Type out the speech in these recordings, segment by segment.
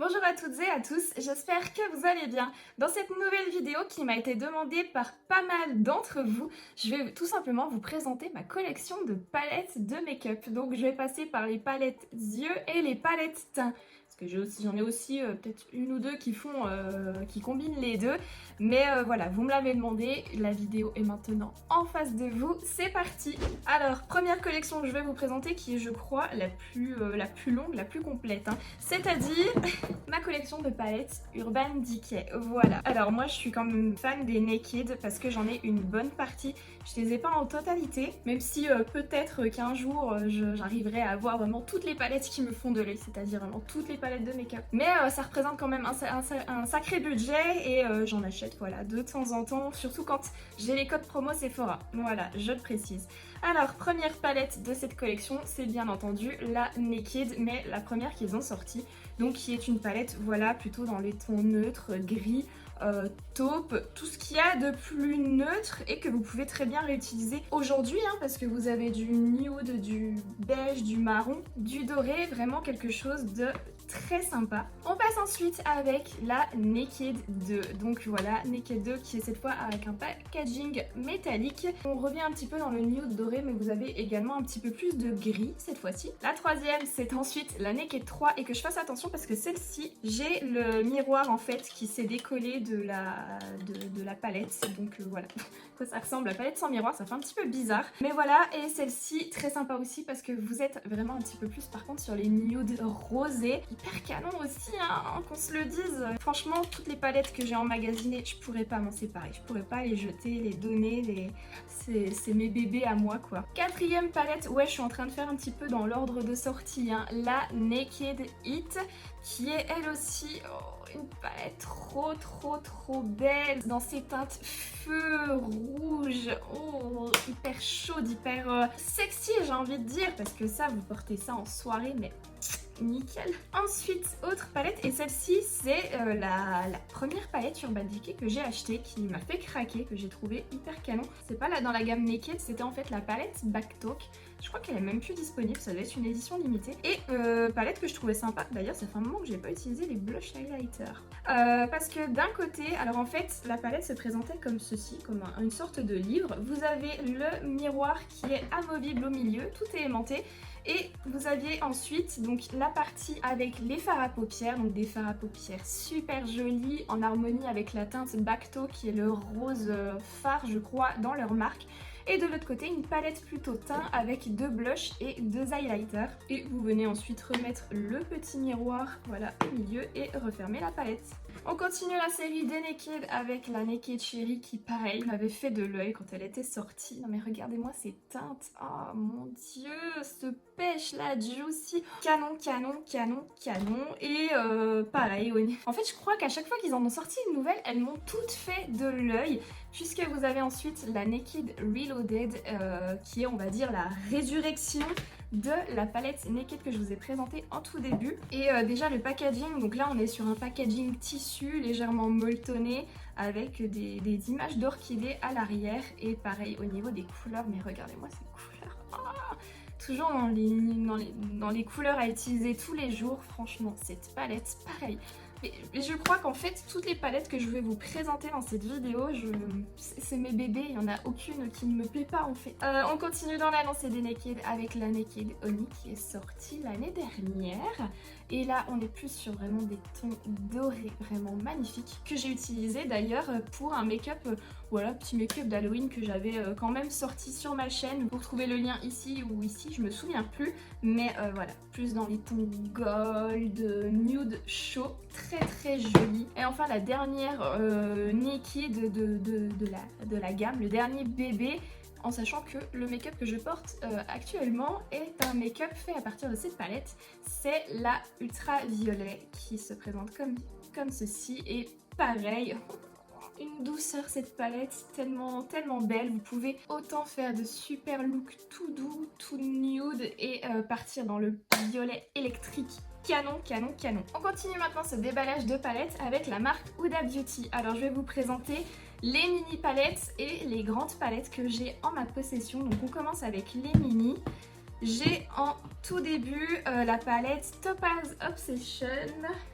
Bonjour à toutes et à tous, j'espère que vous allez bien. Dans cette nouvelle vidéo qui m'a été demandée par pas mal d'entre vous, je vais tout simplement vous présenter ma collection de palettes de make-up. Donc je vais passer par les palettes yeux et les palettes teint. Parce que j'en ai aussi peut-être une ou deux qui combinent les deux. Mais voilà, vous me l'avez demandé, la vidéo est maintenant en face de vous. C'est parti. Alors, première collection que je vais vous présenter qui est, je crois, la plus longue, la plus complète. C'est-à-dire ma collection de palettes Urban Decay. Voilà. Alors moi, je suis quand même fan des Naked parce que j'en ai une bonne partie. Je les ai pas en totalité, même si peut-être qu'un jour, j'arriverai à avoir vraiment toutes les palettes qui me font de l'œil, c'est-à-dire vraiment toutes les palettes de make-up. Mais ça représente quand même un sacré budget et j'en achète voilà de temps en temps, surtout quand j'ai les codes promo Sephora. Voilà, je le précise. Alors, première palette de cette collection, c'est bien entendu la Naked, mais la première qu'ils ont sortie, donc qui est une palette voilà plutôt dans les tons neutres, gris, taupe, tout ce qu'il y a de plus neutre et que vous pouvez très bien réutiliser aujourd'hui parce que vous avez du nude, du beige, du marron, du doré, vraiment quelque chose de très sympa. On passe ensuite avec la Naked 2. Donc voilà, Naked 2 qui est cette fois avec un packaging métallique. On revient un petit peu dans le nude doré, mais vous avez également un petit peu plus de gris cette fois-ci. La troisième, c'est ensuite la Naked 3 et que je fasse attention parce que celle-ci, j'ai le miroir en fait qui s'est décollé de la palette. Donc voilà, quoi ça ressemble, la palette sans miroir, ça fait un petit peu bizarre. Mais voilà, et celle-ci, très sympa aussi parce que vous êtes vraiment un petit peu plus par contre sur les nudes rosés. Hyper canon aussi, qu'on se le dise. Franchement, toutes les palettes que j'ai emmagasinées, je pourrais pas m'en séparer. Je pourrais pas les jeter, les donner, c'est mes bébés à moi quoi. Quatrième palette, ouais, je suis en train de faire un petit peu dans l'ordre de sortie, la Naked Heat, qui est elle aussi une palette trop belle dans ses teintes feu, rouge, hyper chaude, hyper sexy j'ai envie de dire, parce que ça, vous portez ça en soirée, mais nickel. Ensuite, autre palette, et celle-ci c'est la première palette Urban Decay que j'ai achetée, qui m'a fait craquer, que j'ai trouvé hyper canon. C'est pas là dans la gamme Naked, c'était en fait la palette Backtalk. Je crois qu'elle est même plus disponible, ça doit être une édition limitée. Et palette que je trouvais sympa, d'ailleurs ça fait un moment que j'ai pas utilisé les blush highlighters. Parce que d'un côté, alors en fait la palette se présentait comme ceci, comme une sorte de livre. Vous avez le miroir qui est amovible au milieu, tout est aimanté. Et vous aviez ensuite donc la partie avec les fards à paupières, donc des fards à paupières super jolis en harmonie avec la teinte Bacto qui est le rose phare je crois dans leur marque. Et de l'autre côté, une palette plutôt teint avec deux blushs et deux highlighters. Et vous venez ensuite remettre le petit miroir voilà, au milieu et refermer la palette. On continue la série des Naked avec la Naked Cherry qui, pareil, m'avait fait de l'œil quand elle était sortie. Non mais regardez-moi ces teintes. Oh mon dieu, ce pêche là, juicy. Canon. Et pareil, oui. En fait, je crois qu'à chaque fois qu'ils en ont sorti une nouvelle, elles m'ont toutes fait de l'œil. Puisque vous avez ensuite la Naked Reloaded qui est, on va dire, la résurrection de la palette Naked que je vous ai présentée en tout début. Et déjà le packaging, donc là on est sur un packaging tissu légèrement molletonné avec des images d'orchidées à l'arrière et pareil au niveau des couleurs, mais regardez-moi ces couleurs. Toujours dans les couleurs à utiliser tous les jours, franchement cette palette, pareil. Mais je crois qu'en fait, toutes les palettes que je vais vous présenter dans cette vidéo, c'est mes bébés, il n'y en a aucune qui ne me plaît pas en fait. On continue dans la lancée des Naked avec la Naked Honey qui est sortie l'année dernière. Et là, on est plus sur vraiment des tons dorés, vraiment magnifiques, que j'ai utilisé d'ailleurs pour un make-up, voilà, petit make-up d'Halloween que j'avais quand même sorti sur ma chaîne. Vous retrouvez le lien ici ou ici, je me souviens plus. Mais voilà, plus dans les tons gold, nude, chaud, très joli. Et enfin, la dernière Naked de la gamme, le dernier bébé, en sachant que le make-up que je porte actuellement est un make-up fait à partir de cette palette. C'est la Ultra Violet qui se présente comme ceci et pareil, une douceur cette palette, tellement belle. Vous pouvez autant faire de super looks tout doux, tout nude et partir dans le violet électrique. Canon. On continue maintenant ce déballage de palettes avec la marque Huda Beauty. Alors je vais vous présenter les mini palettes et les grandes palettes que j'ai en ma possession. Donc on commence avec les mini. J'ai en tout début la palette Topaz Obsession.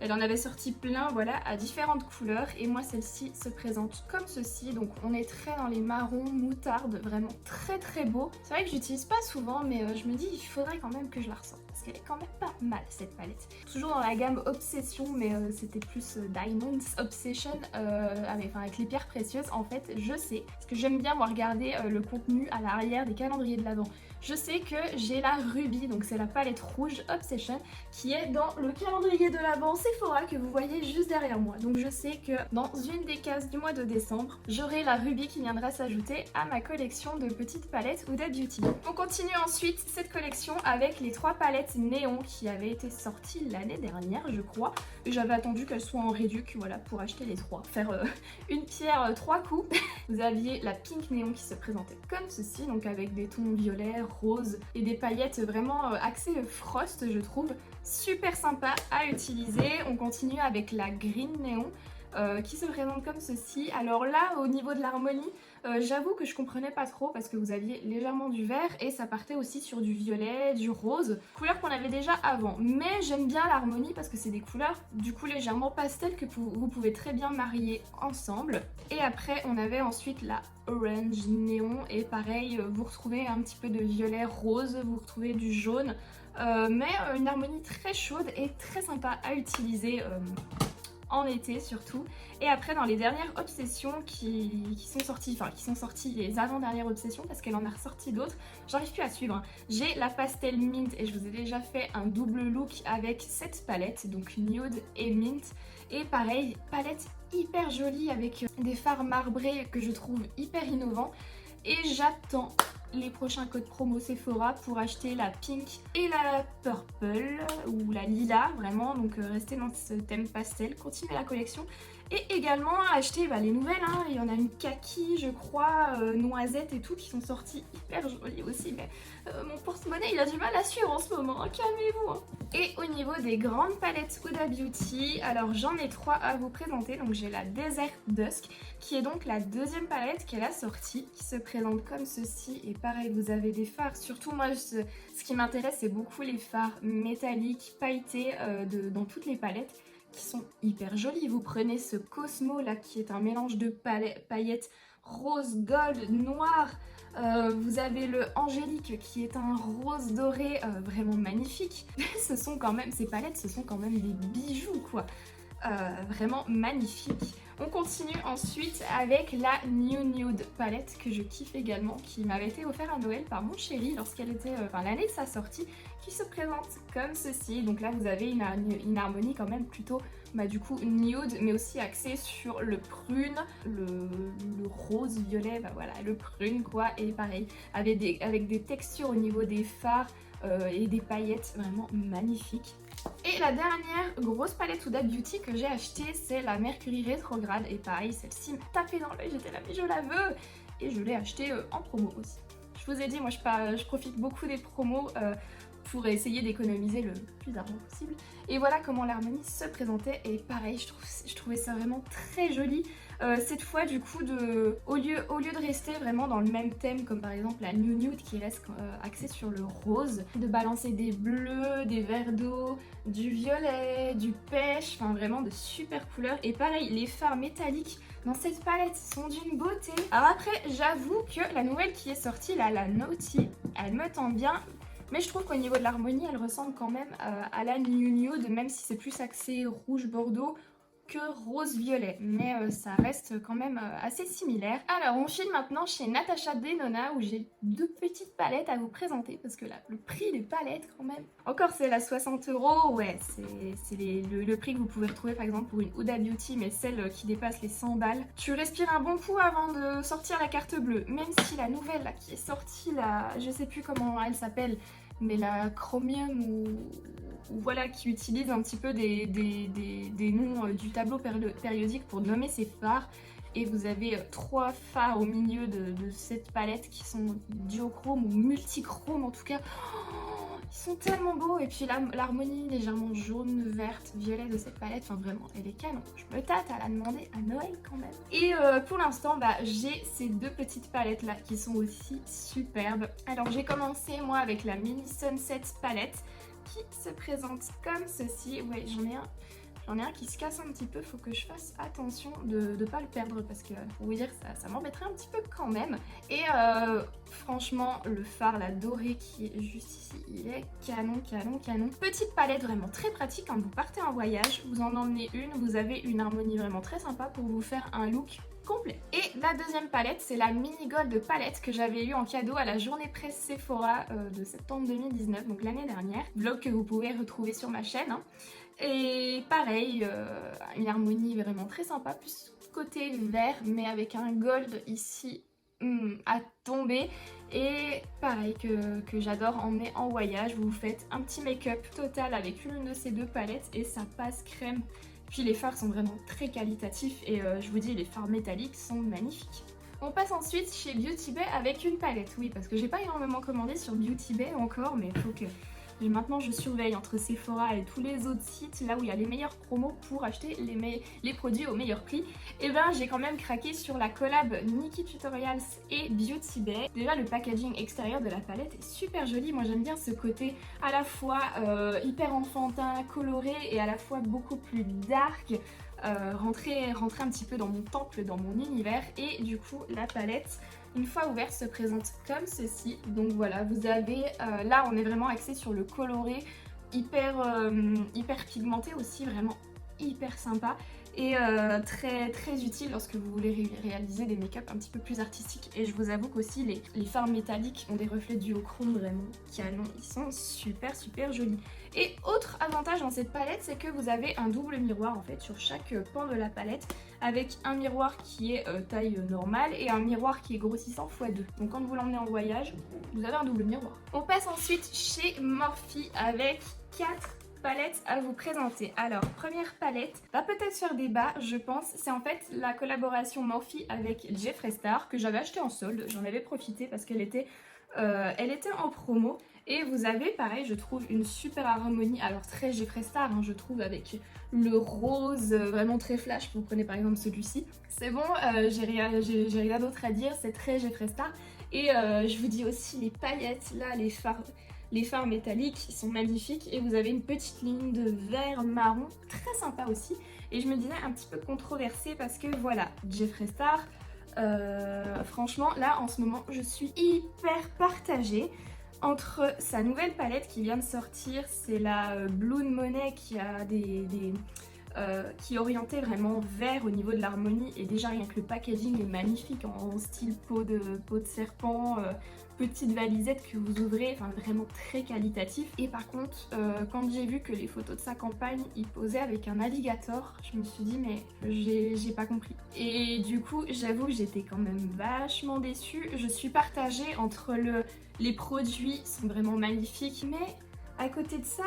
Elle en avait sorti plein, voilà, à différentes couleurs. Et moi, celle-ci se présente comme ceci. Donc, on est très dans les marrons moutarde, vraiment très très beau. C'est vrai que j'utilise pas souvent, mais je me dis, il faudrait quand même que je la ressorte. Parce qu'elle est quand même pas mal, cette palette. Toujours dans la gamme Obsession, mais c'était plus Diamonds Obsession, avec les pierres précieuses. En fait, je sais, parce que j'aime bien moi regarder le contenu à l'arrière des calendriers de l'Avent. Je sais que j'ai la Ruby, donc c'est la palette rouge Obsession, qui est dans le calendrier de l'Avent Sephora que vous voyez juste derrière moi. Donc je sais que dans une des cases du mois de décembre, j'aurai la Ruby qui viendra s'ajouter à ma collection de petites palettes Huda Beauty. On continue ensuite cette collection avec les 3 palettes néon qui avaient été sorties l'année dernière, je crois. J'avais attendu qu'elles soient en réduc, voilà, pour acheter les 3. Faire une pierre 3 coups. Vous aviez la pink néon qui se présentait comme ceci, donc avec des tons violets, roses et des paillettes vraiment axées frost, je trouve. Super sympa à utiliser. On continue avec la green néon qui se présente comme ceci. Alors là, au niveau de l'harmonie, j'avoue que je comprenais pas trop parce que vous aviez légèrement du vert et ça partait aussi sur du violet, du rose, couleur qu'on avait déjà avant. Mais j'aime bien l'harmonie parce que c'est des couleurs du coup légèrement pastel que vous pouvez très bien marier ensemble. Et après, on avait ensuite la orange néon et pareil, vous retrouvez un petit peu de violet rose, vous retrouvez du jaune, mais une harmonie très chaude et très sympa à utiliser en été surtout. Et après dans les dernières obsessions qui sont sorties les avant-dernières obsessions parce qu'elle en a ressorti d'autres, j'arrive plus à suivre. J'ai la pastel mint et je vous ai déjà fait un double look avec cette palette, donc nude et mint. Et pareil, palette hyper jolie avec des fards marbrés que je trouve hyper innovants. Et j'attends les prochains codes promo Sephora pour acheter la pink et la purple ou la lila vraiment, donc restez dans ce thème pastel, continuez la collection et également acheter les nouvelles, hein. Il y en a une kaki je crois, noisette et tout qui sont sorties hyper jolies aussi, mais mon porte-monnaie il a du mal à suivre en ce moment, hein. Calmez-vous hein. Et au niveau des grandes palettes Huda Beauty, alors j'en ai 3 à vous présenter, donc j'ai la Desert Dusk qui est donc la deuxième palette qu'elle a sortie, qui se présente comme ceci et pareil vous avez des fards, surtout moi ce qui m'intéresse c'est beaucoup les fards métalliques pailletés dans toutes les palettes qui sont hyper jolis. Vous prenez ce Cosmo là qui est un mélange de paillettes rose, gold, noir. Vous avez le Angélique qui est un rose doré vraiment magnifique. Ce sont quand même, ces palettes ce sont quand même des bijoux quoi. Vraiment magnifique. On continue ensuite avec la New Nude palette que je kiffe également, qui m'avait été offerte à Noël par mon chéri lorsqu'elle était, l'année de sa sortie, qui se présente comme ceci. Donc là vous avez une harmonie quand même plutôt du coup nude, mais aussi axée sur le prune, le rose violet, voilà le prune quoi, et pareil avec des textures au niveau des fards et des paillettes vraiment magnifiques. Et la dernière grosse palette Huda Beauty que j'ai achetée, c'est la Mercury Rétrograde. Et pareil, celle-ci m'a tapé dans l'œil, j'étais là, mais je la veux. Et je l'ai achetée en promo aussi. Je vous ai dit, moi je profite beaucoup des promos pour essayer d'économiser le plus d'argent possible. Et voilà comment l'harmonie se présentait. Et pareil, je trouvais ça vraiment très joli. Cette fois du coup, au lieu de rester vraiment dans le même thème comme par exemple la New Nude qui reste axée sur le rose, de balancer des bleus, des verts d'eau, du violet, du pêche, enfin vraiment de super couleurs. Et pareil, les fards métalliques dans cette palette sont d'une beauté. Alors après, j'avoue que la nouvelle qui est sortie, là, la Naughty, elle me tend bien. Mais je trouve qu'au niveau de l'harmonie, elle ressemble quand même à la New Nude, même si c'est plus axé rouge-bordeaux que rose-violet. Mais ça reste quand même assez similaire. Alors, on file maintenant chez Natasha Denona, où j'ai 2 petites palettes à vous présenter, parce que là, le prix des palettes quand même... Encore, c'est la 60 €, ouais, c'est le prix que vous pouvez retrouver par exemple pour une Huda Beauty, mais celle qui dépasse les 100 balles. Tu respires un bon coup avant de sortir la carte bleue, même si la nouvelle là, qui est sortie, là, je sais plus comment elle s'appelle, mais la Chromium ou voilà, qui utilise un petit peu des noms du tableau périodique pour nommer ses fards. Et vous avez 3 fards au milieu de cette palette qui sont duochrome ou multichrome en tout cas. Oh, Ils sont tellement beaux. Et puis l'harmonie légèrement jaune, verte, violet de cette palette, enfin vraiment, elle est canon. Je me tâte à la demander à Noël quand même. Et pour l'instant, bah, j'ai ces deux petites palettes là qui sont aussi superbes. Alors j'ai commencé moi avec la Mini Sunset palette qui se présente comme ceci. Ouais, j'en ai un qui se casse un petit peu, faut que je fasse attention de ne pas le perdre parce que pour vous dire ça m'embêterait un petit peu quand même. Et franchement le fard la doré qui est juste ici, il est canon canon canon. Petite palette vraiment très pratique quand vous partez en voyage, vous en emmenez une, vous avez une harmonie vraiment très sympa pour vous faire un look complet. Et la deuxième palette, c'est la Mini Gold palette que j'avais eu en cadeau à la journée presse Sephora de septembre 2019, donc l'année dernière. Vlog que vous pouvez retrouver sur ma chaîne. Hein. Et pareil, une harmonie vraiment très sympa, plus côté vert, mais avec un gold ici à tomber. Et pareil que j'adore emmener en voyage, vous faites un petit make-up total avec l'une de ces deux palettes et ça passe crème. Puis les fards sont vraiment très qualitatifs et je vous dis, les fards métalliques sont magnifiques. On passe ensuite chez Beauty Bay avec une palette, oui, parce que j'ai pas énormément commandé sur Beauty Bay encore, mais il faut que... Maintenant je surveille entre Sephora et tous les autres sites là où il y a les meilleures promos pour acheter les produits au meilleur prix. Et ben j'ai quand même craqué sur la collab Nikkie Tutorials et Beauty Bay. Déjà le packaging extérieur de la palette est super joli, moi j'aime bien ce côté à la fois hyper enfantin, coloré et à la fois beaucoup plus dark. Rentrer un petit peu dans mon temple, dans mon univers. Et du coup la palette une fois ouverte se présente comme ceci. Donc voilà, vous avez là on est vraiment axé sur le coloré hyper pigmenté aussi, vraiment hyper sympa et très utile lorsque vous voulez réaliser des make-up un petit peu plus artistiques. Et je vous avoue qu'aussi les fards métalliques ont des reflets duochrome vraiment canon, ils sont super jolis. Et autre avantage dans cette palette, c'est que vous avez un double miroir en fait sur chaque pan de la palette, avec un miroir qui est taille normale et un miroir qui est grossissant x2. Donc quand vous l'emmenez en voyage, vous avez un double miroir. On passe ensuite chez Morphe avec 4 palettes à vous présenter. Alors première palette va peut-être faire débat je pense, c'est en fait la collaboration Morphe avec Jeffree Star que j'avais acheté en solde, j'en avais profité parce qu'elle était en promo. Et vous avez pareil je trouve une super harmonie, alors très Jeffree Star hein, je trouve, avec le rose vraiment très flash. Vous prenez par exemple celui-ci, c'est bon, j'ai rien d'autre à dire, c'est très Jeffree Star. Et je vous dis aussi les paillettes là, les fards métalliques, ils sont magnifiques. Et vous avez une petite ligne de vert marron très sympa aussi. Et je me disais un petit peu controversée parce que voilà, Jeffree Star, franchement là en ce moment je suis hyper partagée entre sa nouvelle palette qui vient de sortir, c'est la Bloom Money qui a qui est orientée vraiment vert au niveau de l'harmonie. Et déjà rien que le packaging est magnifique en style peau de serpent, petite valisette que vous ouvrez, enfin vraiment très qualitatif. Et par contre quand j'ai vu que les photos de sa campagne il posait avec un alligator, je me suis dit mais j'ai pas compris. Et du coup j'avoue que j'étais quand même vachement déçue. Je suis partagée entre les produits sont vraiment magnifiques, mais à côté de ça,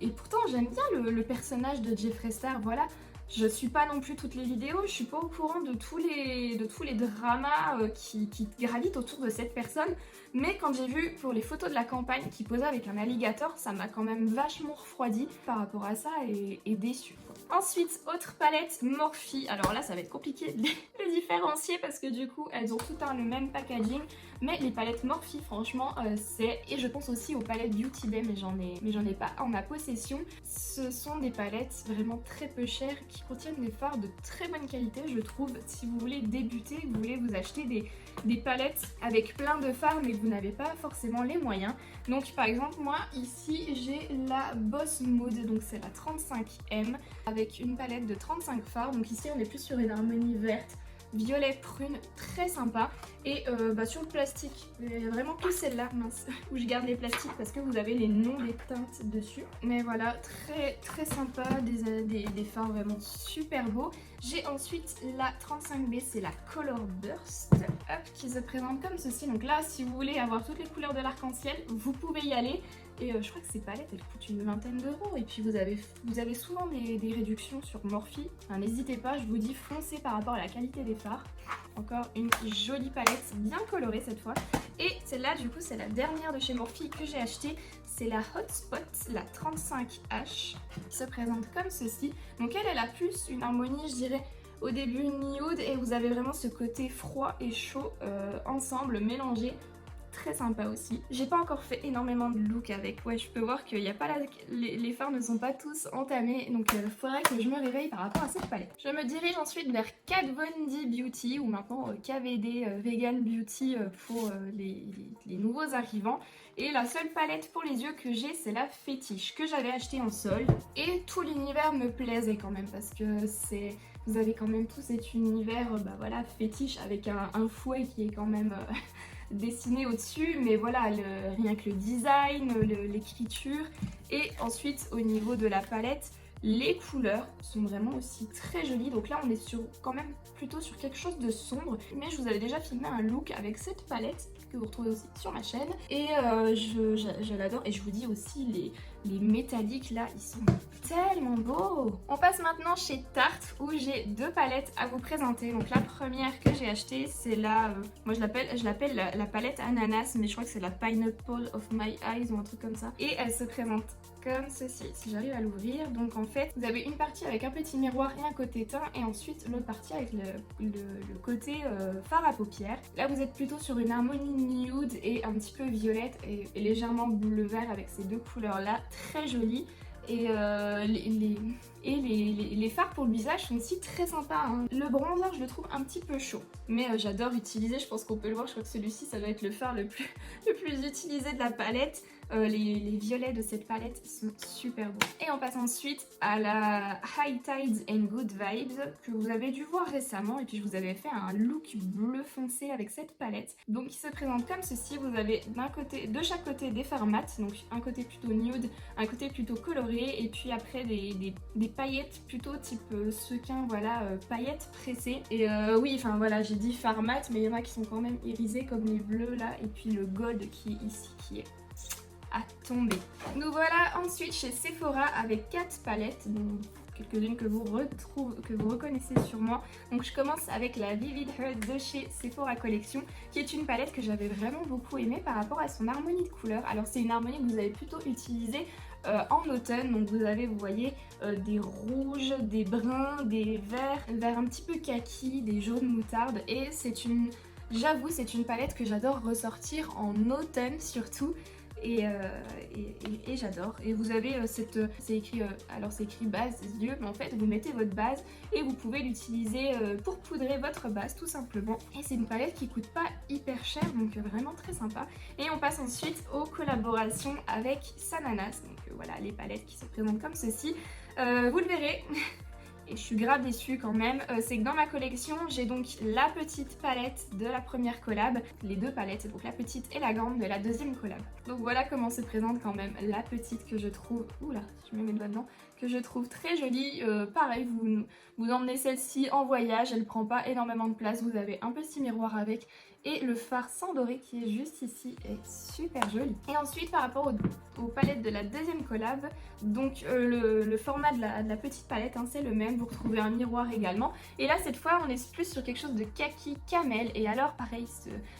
et pourtant j'aime bien le personnage de Jeffree Star, voilà. Je suis pas non plus toutes les vidéos, je suis pas au courant de tous les dramas qui gravitent autour de cette personne. Mais quand j'ai vu pour les photos de la campagne qui posait avec un alligator, ça m'a quand même vachement refroidi par rapport à ça et déçue. Ensuite, autre palette Morphe. Alors là, ça va être compliqué de les différencier parce que du coup, elles ont toutes le même packaging. Mais les palettes Morphe, franchement, c'est... Et je pense aussi aux palettes Beauty Bay, mais j'en ai pas en ma possession. Ce sont des palettes vraiment très peu chères qui contiennent des fards de très bonne qualité, je trouve. Si vous voulez débuter, vous voulez vous acheter des palettes avec plein de fards, mais que vous n'avez pas forcément les moyens. Donc par exemple, moi, ici, j'ai la Boss Mode, donc c'est la 35M, avec une palette de 35 fards. Donc ici, on est plus sur une harmonie verte, violet prune, très sympa. Et sur le plastique, vraiment plus celle-là, mince, où je garde les plastiques parce que vous avez les noms des teintes dessus. Mais voilà, très sympa, des fards vraiment super beaux. J'ai ensuite la 35B, c'est la Color Burst, hop, qui se présente comme ceci. Donc là, si vous voulez avoir toutes les couleurs de l'arc-en-ciel, vous pouvez y aller. Et je crois que ces palettes, elles coûtent une vingtaine d'euros. Et puis vous avez souvent des réductions sur Morphe. Enfin, n'hésitez pas, je vous dis, foncez par rapport à la qualité des fards. Encore une jolie palette, bien colorée cette fois. Et celle-là, du coup, c'est la dernière de chez Morphe que j'ai achetée. c'est la Hotspot, la 35H, qui se présente comme ceci. Donc elle a plus une harmonie, je dirais, au début nude, et vous avez vraiment ce côté froid et chaud ensemble, mélangés. Très sympa aussi. J'ai pas encore fait énormément de look avec. Ouais, je peux voir qu'il y a pas les fards ne sont pas tous entamés, donc il faudrait que je me réveille par rapport à cette palette. Je me dirige ensuite vers Kat Von D Beauty, ou maintenant KVD Vegan Beauty pour les nouveaux arrivants. Et la seule palette pour les yeux que j'ai, c'est la Fétiche, que j'avais achetée en solde. Et tout l'univers me plaisait quand même, parce que c'est... Vous avez quand même tout cet univers, bah voilà, fétiche, avec un fouet qui est quand même... dessiné au-dessus, mais voilà, rien que le design, l'écriture, et ensuite au niveau de la palette, les couleurs sont vraiment aussi très jolies. Donc là on est quand même plutôt sur quelque chose de sombre, mais je vous avais déjà filmé un look avec cette palette que vous retrouvez aussi sur ma chaîne, et je l'adore. Et je vous dis aussi, les métalliques là, ils sont tellement beaux. On passe maintenant chez Tarte, où j'ai deux palettes à vous présenter. Donc la première que j'ai achetée, c'est la, moi je l'appelle la palette ananas, mais je crois que c'est la Pineapple of My Eyes ou un truc comme ça. Et elle se présente comme ceci, si j'arrive à l'ouvrir. Donc en fait, vous avez une partie avec un petit miroir et un côté teint, et ensuite l'autre partie avec le côté fard à paupières. Là vous êtes plutôt sur une harmonie nude et un petit peu violette et légèrement bleu-vert, avec ces deux couleurs là, très jolies. Et les fards pour le visage sont aussi très sympas, hein. Le bronzer, je le trouve un petit peu chaud, mais j'adore utiliser, je pense qu'on peut le voir, je crois que celui-ci ça doit être le fard le plus utilisé de la palette. Les violets de cette palette sont super beaux. Et on passe ensuite à la High Tides and Good Vibes, que vous avez dû voir récemment, et puis je vous avais fait un look bleu foncé avec cette palette. Donc il se présente comme ceci. Vous avez de chaque côté des fards mat, donc un côté plutôt nude, un côté plutôt coloré, et puis après des paillettes plutôt type sequin, voilà, paillettes pressées. Et oui, enfin voilà, j'ai dit fards mat, mais il y en a qui sont quand même irisés, comme les bleus là, et puis le gold qui est ici, qui est à tomber. Nous voilà ensuite chez Sephora avec 4 palettes, dont quelques-unes que vous reconnaissez sûrement. Donc je commence avec la Vivid Heart de chez Sephora Collection, qui est une palette que j'avais vraiment beaucoup aimée par rapport à son harmonie de couleurs. Alors c'est une harmonie que vous avez plutôt utilisée en automne, donc vous avez, vous voyez, des rouges, des bruns, des verts un petit peu kaki, des jaunes moutarde, et j'avoue, c'est une palette que j'adore ressortir en automne surtout. Et j'adore. Et vous avez c'est écrit base yeux, mais en fait vous mettez votre base et vous pouvez l'utiliser pour poudrer votre base tout simplement. Et c'est une palette qui coûte pas hyper cher, donc vraiment très sympa. Et on passe ensuite aux collaborations avec Sananas. Donc voilà, les palettes qui se présentent comme ceci. Vous le verrez. Et je suis grave déçue quand même, c'est que dans ma collection j'ai donc la petite palette de la première collab, les deux palettes, donc la petite et la grande de la deuxième collab. Donc voilà comment se présente quand même la petite, que je trouve, oula, je mets mes doigts dedans, que je trouve très jolie. Pareil, vous emmenez celle-ci en voyage, elle prend pas énormément de place, vous avez un petit miroir avec, et le fard sans doré qui est juste ici est super joli. Et ensuite par rapport aux palettes de la deuxième collab, donc le format de la petite palette, hein, c'est le même, vous retrouvez un miroir également. Et là cette fois on est plus sur quelque chose de kaki camel, et alors pareil,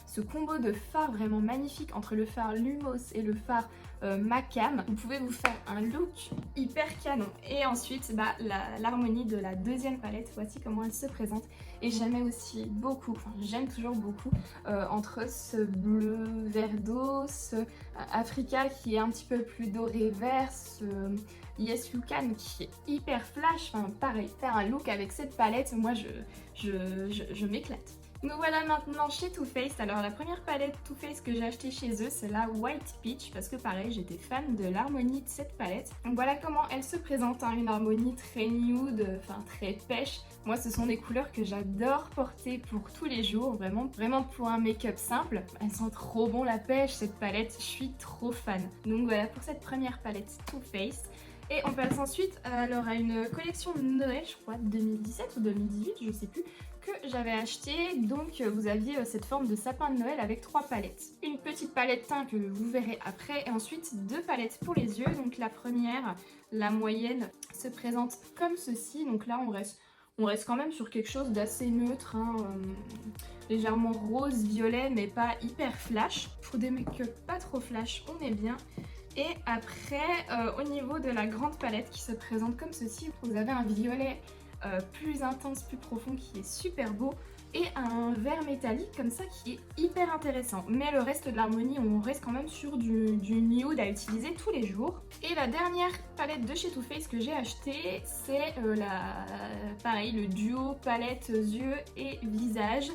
ce combo de fards vraiment magnifique entre le fard Lumos et le fard Macam, vous pouvez vous faire un look hyper canon. Et ensuite l'harmonie de la deuxième palette, voici comment elle se présente. Et j'aimais aussi beaucoup, enfin j'aime toujours beaucoup, entre ce bleu vert d'eau, ce Africa qui est un petit peu plus doré vert, ce Yes You Can qui est hyper flash. Enfin pareil, faire un look avec cette palette, moi je m'éclate. Nous voilà maintenant chez Too Faced. Alors la première palette Too Faced que j'ai achetée chez eux, c'est la White Peach, parce que pareil, j'étais fan de l'harmonie de cette palette. Donc voilà comment elle se présente, hein, une harmonie très nude, enfin très pêche. Moi ce sont des couleurs que j'adore porter pour tous les jours, vraiment pour un make-up simple. Elle sent trop bon la pêche cette palette, je suis trop fan. Donc voilà pour cette première palette Too Faced. Et on passe ensuite alors à une collection de Noël, je crois 2017 ou 2018, je sais plus, que j'avais acheté. Donc vous aviez cette forme de sapin de Noël avec 3 palettes. Une petite palette teint que vous verrez après, et ensuite 2 palettes pour les yeux. Donc la première, la moyenne, se présente comme ceci. Donc là on reste quand même sur quelque chose d'assez neutre, hein, légèrement rose, violet, mais pas hyper flash. Pour des make-up pas trop flash, on est bien. Et après, au niveau de la grande palette qui se présente comme ceci, vous avez un violet plus intense, plus profond qui est super beau et un vert métallique comme ça qui est hyper intéressant. Mais le reste de l'harmonie, on reste quand même sur du nude à utiliser tous les jours. Et la dernière palette de chez Too Faced que j'ai acheté, c'est pareil, le duo palette yeux et visage.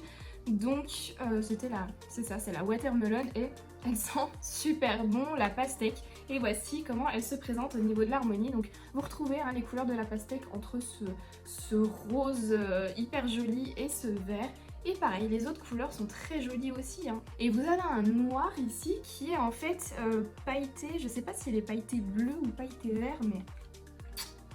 Donc c'est la watermelon et elle sent super bon la pastèque. Et voici comment elle se présente au niveau de l'harmonie. Donc vous retrouvez les couleurs de la pastèque entre ce rose hyper joli et ce vert. Et pareil, les autres couleurs sont très jolies aussi. Et vous avez un noir ici qui est en fait pailleté. Je sais pas s'il est pailleté bleu ou pailleté vert, mais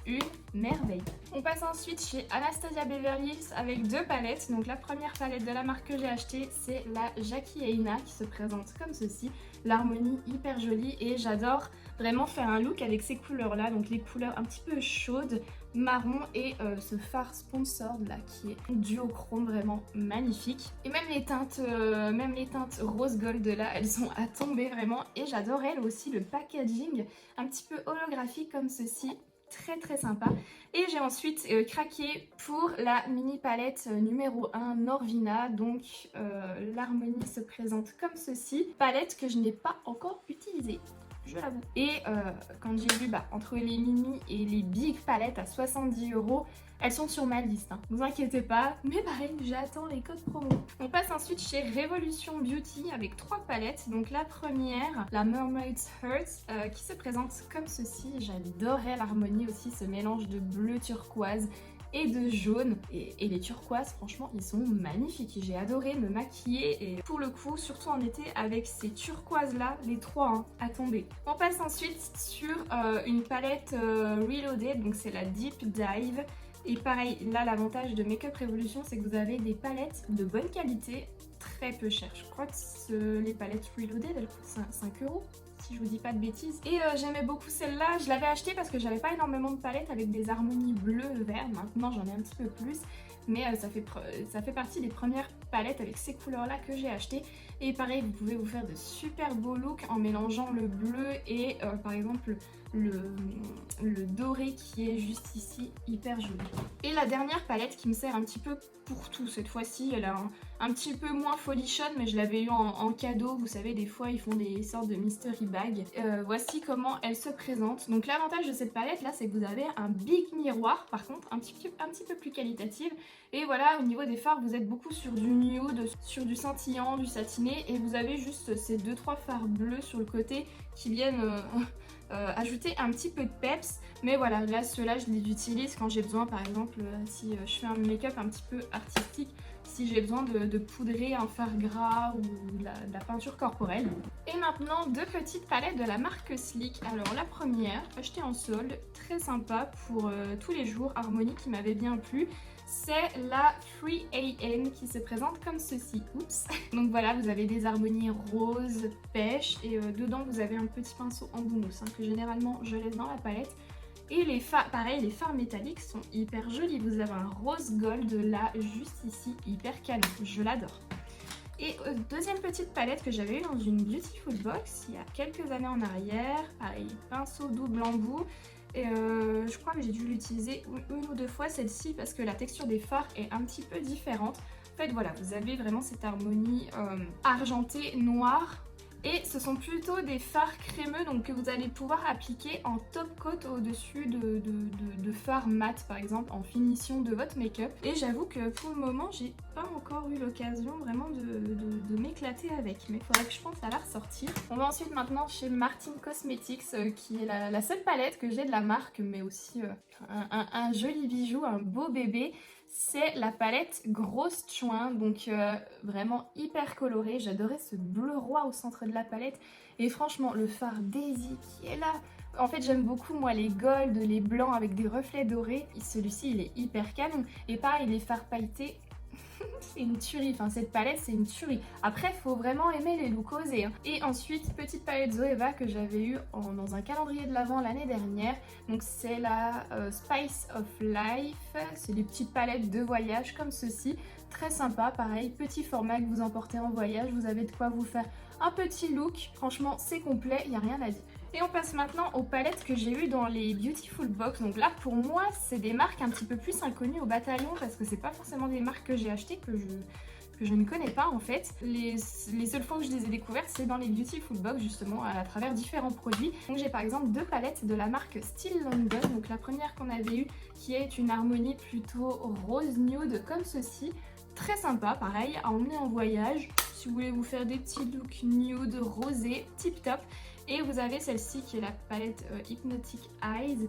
une merveille. On passe ensuite chez Anastasia Beverly Hills avec deux palettes. Donc la première palette de la marque que j'ai achetée, c'est la Jackie Aina qui se présente comme ceci. L'harmonie hyper jolie et j'adore vraiment faire un look avec ces couleurs là. Donc les couleurs un petit peu chaudes, marron et ce fard Sponsored là qui est duochrome vraiment magnifique. Et même les teintes rose gold là, elles sont à tomber vraiment. Et j'adore elle aussi le packaging un petit peu holographique comme ceci. Très sympa. Et j'ai ensuite craqué pour la mini palette numéro 1 Norvina. Donc l'harmonie se présente comme ceci. Palette que je n'ai pas encore utilisée, je l'avoue. Et quand j'ai vu entre les mini et les big palettes à 70 €, elles sont sur ma liste, vous inquiétez pas, mais pareil, j'attends les codes promo. On passe ensuite chez Revolution Beauty avec 3 palettes. Donc la première, la Mermaid's Heart, qui se présente comme ceci. J'adorais l'harmonie aussi, ce mélange de bleu turquoise et de jaune. Et les turquoises, franchement, ils sont magnifiques. J'ai adoré me maquiller et pour le coup, surtout en été, avec ces turquoises-là, les 3 à tomber. On passe ensuite sur une palette Reloaded, donc c'est la Deep Dive. Et pareil, là l'avantage de Makeup Revolution, c'est que vous avez des palettes de bonne qualité, très peu chères. Je crois que les palettes Reloaded, elles coûtent 5 €, si je vous dis pas de bêtises. Et j'aimais beaucoup celle-là, je l'avais achetée parce que j'avais pas énormément de palettes avec des harmonies bleu-vert. Maintenant j'en ai un petit peu plus, mais ça fait partie des premières palettes avec ces couleurs-là que j'ai achetées. Et pareil, vous pouvez vous faire de super beaux looks en mélangeant le bleu et par exemple le doré qui est juste ici, hyper joli. Et la dernière palette qui me sert un petit peu pour tout cette fois-ci, elle a un petit peu moins folichonne, mais je l'avais eu en cadeau. Vous savez, des fois ils font des sortes de mystery bag. Voici comment elle se présente. Donc l'avantage de cette palette là, c'est que vous avez un big miroir, par contre un petit peu plus qualitative. Et voilà, au niveau des fards, vous êtes beaucoup sur du nude, sur du scintillant, du satiné, et vous avez juste ces 2-3 fards bleus sur le côté qui viennent ajouter un petit peu de peps. Mais voilà, là ceux-là je les utilise quand j'ai besoin, par exemple si je fais un make-up un petit peu artistique, si j'ai besoin de poudrer un fard gras ou de la peinture corporelle. Et maintenant, deux petites palettes de la marque Sleek. Alors la première, achetée en solde, très sympa pour tous les jours, harmonie qui m'avait bien plu. C'est la 3AM qui se présente comme ceci. Oups. Donc voilà, vous avez des harmonies roses, pêche et dedans vous avez un petit pinceau en boumousse que généralement je laisse dans la palette. Et les fards, pareil, les fards métalliques sont hyper jolis. Vous avez un rose gold là, juste ici, hyper canon. Je l'adore. Et deuxième petite palette que j'avais eue dans une Beautiful Box il y a quelques années en arrière. Pareil, pinceau double embout. Et je crois que j'ai dû l'utiliser une ou deux fois celle-ci parce que la texture des fards est un petit peu différente. En fait voilà, vous avez vraiment cette harmonie argentée, noire. Et ce sont plutôt des fards crémeux donc que vous allez pouvoir appliquer en top coat au-dessus de fards mat par exemple en finition de votre make-up. Et j'avoue que pour le moment j'ai pas encore eu l'occasion vraiment de m'éclater avec, mais il faudrait que je pense à la ressortir. On va ensuite maintenant chez Martin Cosmetics qui est la seule palette que j'ai de la marque, mais aussi un joli bijou, un beau bébé. C'est la palette Grosse Chouin, donc vraiment hyper colorée. J'adorais ce bleu roi au centre de la palette. Et franchement, le fard Daisy qui est là. En fait, j'aime beaucoup moi les golds, les blancs avec des reflets dorés. Celui-ci, il est hyper canon. Et pareil, les fards pailletés, c'est une tuerie. Enfin, cette palette, c'est une tuerie. Après, il faut vraiment aimer les looks osés. Et ensuite, petite palette Zoeva que j'avais eue dans un calendrier de l'Avent l'année dernière. Donc, c'est la Spice of Life. C'est des petites palettes de voyage comme ceci. Très sympa, pareil. Petit format que vous emportez en voyage. Vous avez de quoi vous faire un petit look. Franchement, c'est complet, il n'y a rien à dire. Et on passe maintenant aux palettes que j'ai eues dans les Beautiful Box. Donc là, pour moi, c'est des marques un petit peu plus inconnues au bataillon parce que c'est pas forcément des marques que j'ai achetées, que je ne connais pas en fait. Les seules fois où je les ai découvertes, c'est dans les Beautiful Box justement, à travers différents produits. Donc j'ai par exemple deux palettes de la marque Still London. Donc la première qu'on avait eue, qui est une harmonie plutôt rose nude comme ceci. Très sympa, pareil, à emmener en voyage. Si vous voulez vous faire des petits looks nude, rosés, tip top. Et vous avez celle-ci qui est la palette Hypnotic Eyes,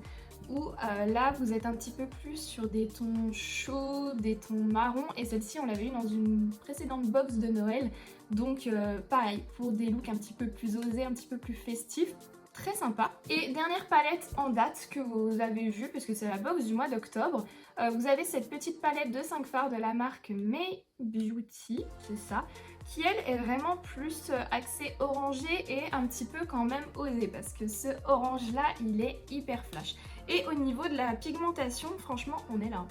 où là vous êtes un petit peu plus sur des tons chauds, des tons marrons. Et celle-ci on l'avait eu dans une précédente box de Noël. Donc pareil, pour des looks un petit peu plus osés, un petit peu plus festifs. Très sympa. Et dernière palette en date que vous avez vue, puisque c'est la box du mois d'octobre, vous avez cette petite palette de 5 fards de la marque May Beauty, c'est ça, qui elle est vraiment plus axée orangé et un petit peu quand même osé, parce que ce orange là il est hyper flash. Et au niveau de la pigmentation, franchement on est là.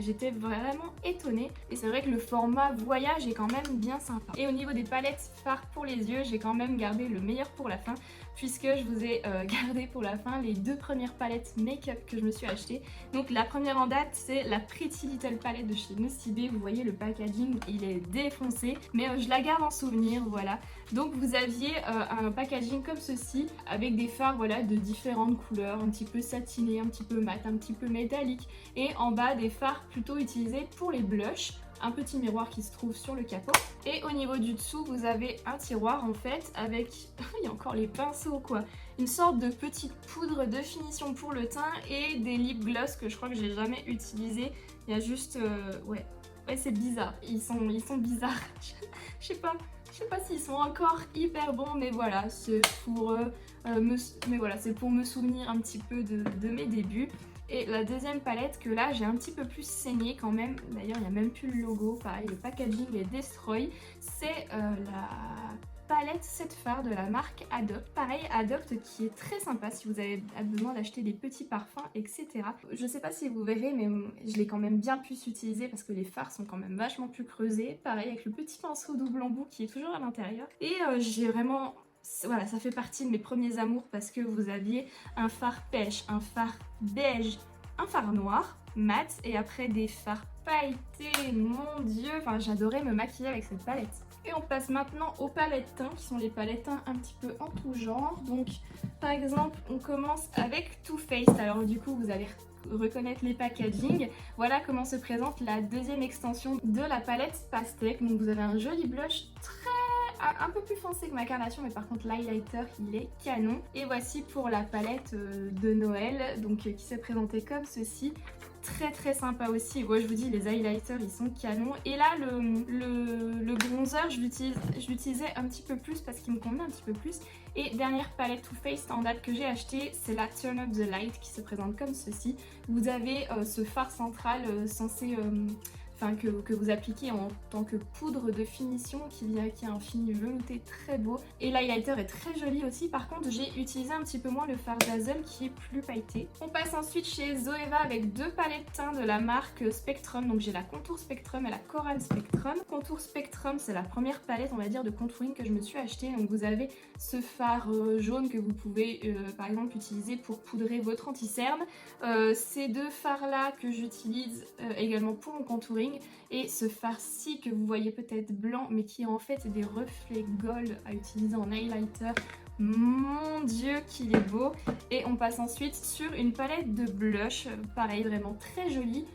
J'étais vraiment étonnée et c'est vrai que le format voyage est quand même bien sympa. Et au niveau des palettes fards pour les yeux, j'ai quand même gardé le meilleur pour la fin, puisque je vous ai gardé pour la fin les deux premières palettes make-up que je me suis achetées. Donc la première en date, c'est la Pretty Little palette de chez Nocibé. Vous voyez le packaging, il est défoncé, mais je la garde en souvenir, voilà. Donc vous aviez un packaging comme ceci, avec des fards voilà, de différentes couleurs, un petit peu satiné, un petit peu mat, un petit peu métallique, et en bas des fards plutôt utilisés pour les blushs. Un petit miroir qui se trouve sur le capot. Et au niveau du dessous, vous avez un tiroir en fait avec, il y a encore les pinceaux quoi, une sorte de petite poudre de finition pour le teint et des lip gloss que je crois que j'ai jamais utilisé. Il y a juste, ouais c'est bizarre, ils sont bizarres. Je sais pas s'ils sont encore hyper bons, mais voilà, c'est pour, c'est pour me souvenir un petit peu de mes débuts. Et la deuxième palette que là j'ai un petit peu plus saigné quand même, d'ailleurs il n'y a même plus le logo, pareil le packaging est destroy, c'est la palette 7 fards de la marque Adopt. Pareil Adopt qui est très sympa si vous avez besoin d'acheter des petits parfums etc. Je sais pas si vous verrez mais je l'ai quand même bien pu utiliser parce que les fards sont quand même vachement plus creusés. Pareil avec le petit pinceau double embout qui est toujours à l'intérieur. Et j'ai vraiment... Voilà, ça fait partie de mes premiers amours parce que vous aviez un fard pêche, un fard beige, un fard noir, mat et après des fards pailletés, mon dieu, enfin j'adorais me maquiller avec cette palette. Et on passe maintenant aux palettes teints qui sont les palettes teints un petit peu en tout genre. Donc par exemple on commence avec Too Faced, alors du coup vous allez reconnaître les packaging. Voilà comment se présente la deuxième extension de la palette Pastèque. Donc vous avez un joli blush un peu plus foncé que ma carnation, mais par contre l'highlighter il est canon. Et voici pour la palette de Noël, donc qui s'est présentée comme ceci. Très sympa aussi. Ouais, je vous dis, les highlighters ils sont canons. Et là le bronzer je l'utilisais un petit peu plus parce qu'il me convenait un petit peu plus. Et dernière palette Too Faced en date que j'ai acheté, c'est la Turn Up the Light qui se présente comme ceci. Vous avez ce fard central censé... que vous appliquez en tant que poudre de finition qui a un fini velouté très beau. Et l'highlighter est très joli aussi. Par contre, j'ai utilisé un petit peu moins le fard Dazzle qui est plus pailleté. On passe ensuite chez Zoeva avec deux palettes teints de la marque Spectrum. Donc j'ai la Contour Spectrum et la Coral Spectrum. Contour Spectrum, c'est la première palette, on va dire, de contouring que je me suis achetée. Donc vous avez ce fard jaune que vous pouvez par exemple utiliser pour poudrer votre anti-cerne. Ces deux fards là que j'utilise également pour mon contouring. Et ce fard-ci que vous voyez peut-être blanc mais qui est en fait des reflets gold à utiliser en highlighter. Mon dieu qu'il est beau. Et on passe ensuite sur une palette de blush, pareil vraiment très jolie,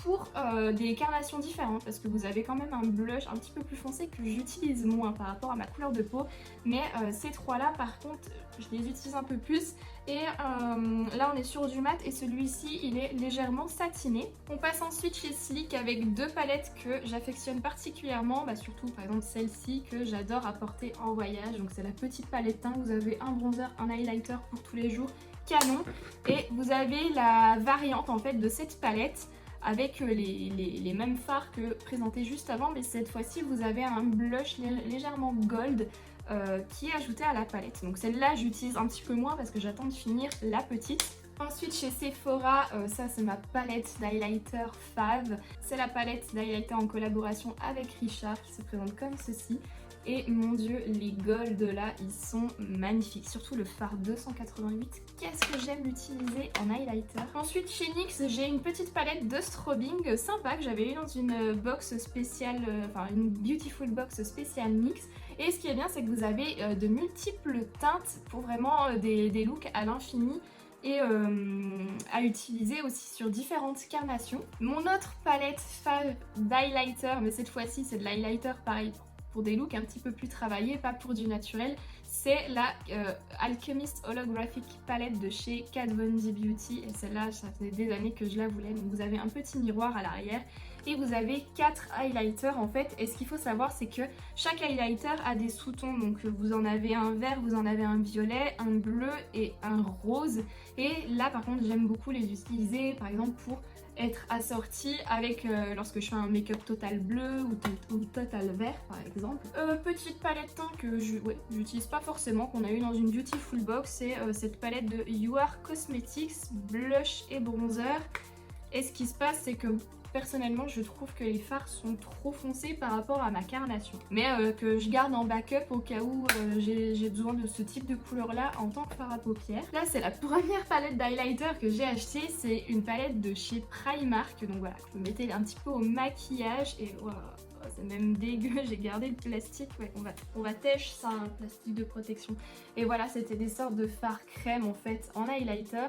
pour des carnations différentes parce que vous avez quand même un blush un petit peu plus foncé que j'utilise moins par rapport à ma couleur de peau, mais ces trois là par contre je les utilise un peu plus. Et là on est sur du mat et celui-ci il est légèrement satiné. On passe ensuite chez Sleek avec deux palettes que j'affectionne particulièrement, surtout par exemple celle-ci que j'adore apporter en voyage. Donc c'est la petite palette teint, vous avez un bronzer, un highlighter pour tous les jours, canon. Et vous avez la variante en fait de cette palette avec les mêmes fards que présentés juste avant, mais cette fois-ci vous avez un blush légèrement gold qui est ajouté à la palette. Donc celle-là j'utilise un petit peu moins parce que j'attends de finir la petite. Ensuite chez Sephora, ça c'est ma palette d'highlighter fave. C'est la palette d'highlighter en collaboration avec Richard qui se présente comme ceci. Et mon dieu, les gold là, ils sont magnifiques. Surtout le fard 288. Qu'est-ce que j'aime l'utiliser en highlighter. Ensuite, chez NYX, j'ai une petite palette de strobing sympa que j'avais eu dans une box spéciale, enfin une beautiful box spéciale NYX. Et ce qui est bien, c'est que vous avez de multiples teintes pour vraiment des looks à l'infini. Et à utiliser aussi sur différentes carnations. Mon autre palette fave d'highlighter, mais cette fois-ci c'est de l'highlighter pareil pour des looks un petit peu plus travaillés, pas pour du naturel, c'est la Alchemist Holographic Palette de chez Kat Von D Beauty. Et celle-là, ça fait des années que je la voulais. Donc vous avez un petit miroir à l'arrière et vous avez 4 highlighters en fait. Et ce qu'il faut savoir, c'est que chaque highlighter a des sous-tons. Donc vous en avez un vert, vous en avez un violet, un bleu et un rose. Et là par contre, j'aime beaucoup les utiliser par exemple pour être assortie avec lorsque je fais un make-up total bleu ou total vert par exemple. Petite palette teint que j'utilise pas forcément, qu'on a eu dans une beautiful box, c'est cette palette de You Are Cosmetics blush et bronzer. Et ce qui se passe, c'est que personnellement je trouve que les fards sont trop foncés par rapport à ma carnation, mais que je garde en backup au cas où j'ai besoin de ce type de couleur là en tant que fard à paupières. Là c'est la première palette d'highlighter que j'ai acheté, c'est une palette de chez Primark, donc voilà, je peux mettre un petit peu au maquillage et wow, c'est même dégueu, j'ai gardé le plastique, ouais, on va tèche ça, un plastique de protection. Et voilà, c'était des sortes de fards crème en fait en highlighter.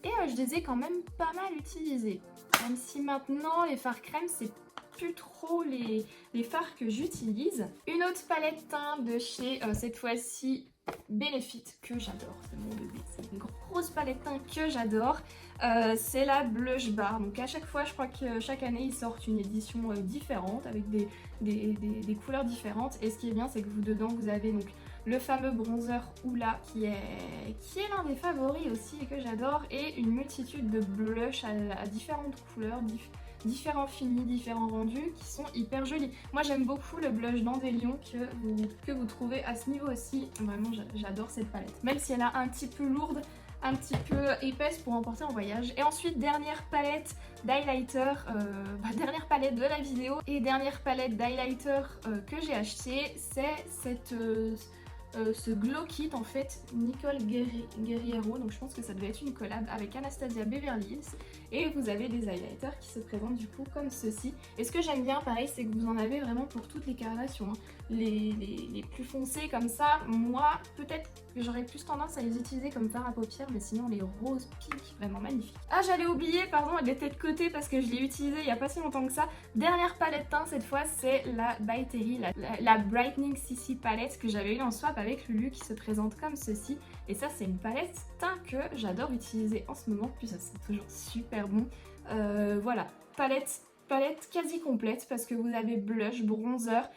Et je les ai quand même pas mal utilisés. Même si maintenant les fards crème c'est plus trop les fards que j'utilise. Une autre palette teint de chez cette fois-ci Benefit que j'adore, c'est mon bébé, c'est une grosse palette teint que j'adore. C'est la Blush Bar, donc à chaque fois je crois que chaque année ils sortent une édition différente avec des couleurs différentes. Et ce qui est bien, c'est que vous dedans vous avez donc le fameux bronzer Hoola qui est l'un des favoris aussi et que j'adore, et une multitude de blushs à différentes couleurs, différents finis, différents rendus qui sont hyper jolis. Moi j'aime beaucoup le blush d'Andélion que vous trouvez à ce niveau aussi. Vraiment j'adore cette palette, même si elle a un petit peu lourde, un petit peu épaisse pour emporter en voyage. Et ensuite dernière palette d'highlighter, dernière palette de la vidéo et dernière palette d'highlighter que j'ai acheté, c'est cette ce glow kit en fait Nicole Guerriero, donc je pense que ça devait être une collab avec Anastasia Beverly Hills. Et vous avez des highlighters qui se présentent du coup comme ceci. Et ce que j'aime bien pareil, c'est que vous en avez vraiment pour toutes les carnations, hein. Les plus foncés comme ça, moi peut-être que j'aurais plus tendance à les utiliser comme fard à paupières, mais sinon les roses piques, vraiment magnifiques. Ah, j'allais oublier, pardon, elle était de côté parce que je l'ai utilisée il n'y a pas si longtemps que ça. Dernière palette teint cette fois, c'est la By Terry, la Brightening CC palette que j'avais eu en swap avec Lulu, qui se présente comme ceci. Et ça c'est une palette teint que j'adore utiliser en ce moment, puis ça c'est toujours super bon. Voilà, palette quasi complète parce que vous avez blush, bronzer,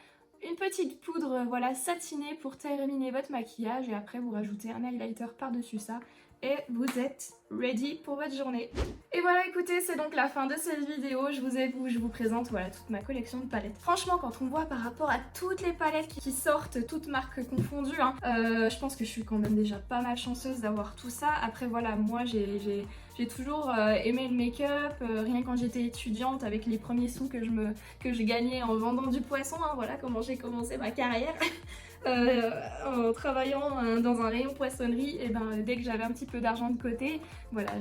une petite poudre voilà satinée pour terminer votre maquillage, et après vous rajoutez un highlighter par-dessus ça et vous êtes ready pour votre journée. Et voilà, écoutez, c'est donc la fin de cette vidéo. Je vous présente voilà toute ma collection de palettes. Franchement, quand on voit par rapport à toutes les palettes qui sortent, toutes marques confondues, hein, je pense que je suis quand même déjà pas mal chanceuse d'avoir tout ça. Après voilà, moi j'ai toujours aimé le make-up, rien quand j'étais étudiante avec les premiers sous que je gagnais en vendant du poisson, hein, voilà comment j'ai commencé ma carrière. En travaillant dans un rayon poissonnerie, et ben dès que j'avais un petit peu d'argent de côté, voilà,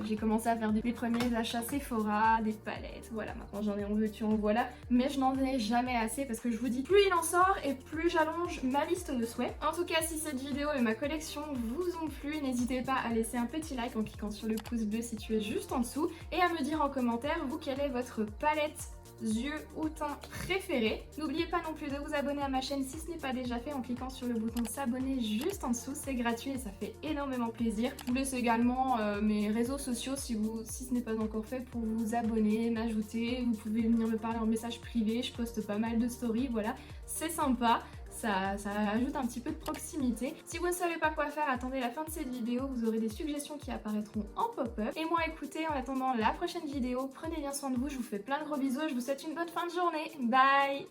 j'ai commencé à faire des premiers achats Sephora, des palettes, voilà, maintenant j'en ai en veux-tu en voilà, mais je n'en ai jamais assez parce que je vous dis, plus il en sort et plus j'allonge ma liste de souhaits. En tout cas, si cette vidéo et ma collection vous ont plu, n'hésitez pas à laisser un petit like en cliquant sur le pouce bleu situé juste en dessous, et à me dire en commentaire, vous, quelle est votre palette yeux ou teint préféré. N'oubliez pas non plus de vous abonner à ma chaîne si ce n'est pas déjà fait en cliquant sur le bouton s'abonner juste en dessous, c'est gratuit et ça fait énormément plaisir. Je vous laisse également mes réseaux sociaux si ce n'est pas encore fait pour vous abonner, m'ajouter, vous pouvez venir me parler en message privé, je poste pas mal de stories, voilà, c'est sympa. Ça ajoute un petit peu de proximité. Si vous ne savez pas quoi faire, attendez la fin de cette vidéo, vous aurez des suggestions qui apparaîtront en pop-up. Et moi, écoutez, en attendant la prochaine vidéo, prenez bien soin de vous, je vous fais plein de gros bisous, je vous souhaite une bonne fin de journée. Bye!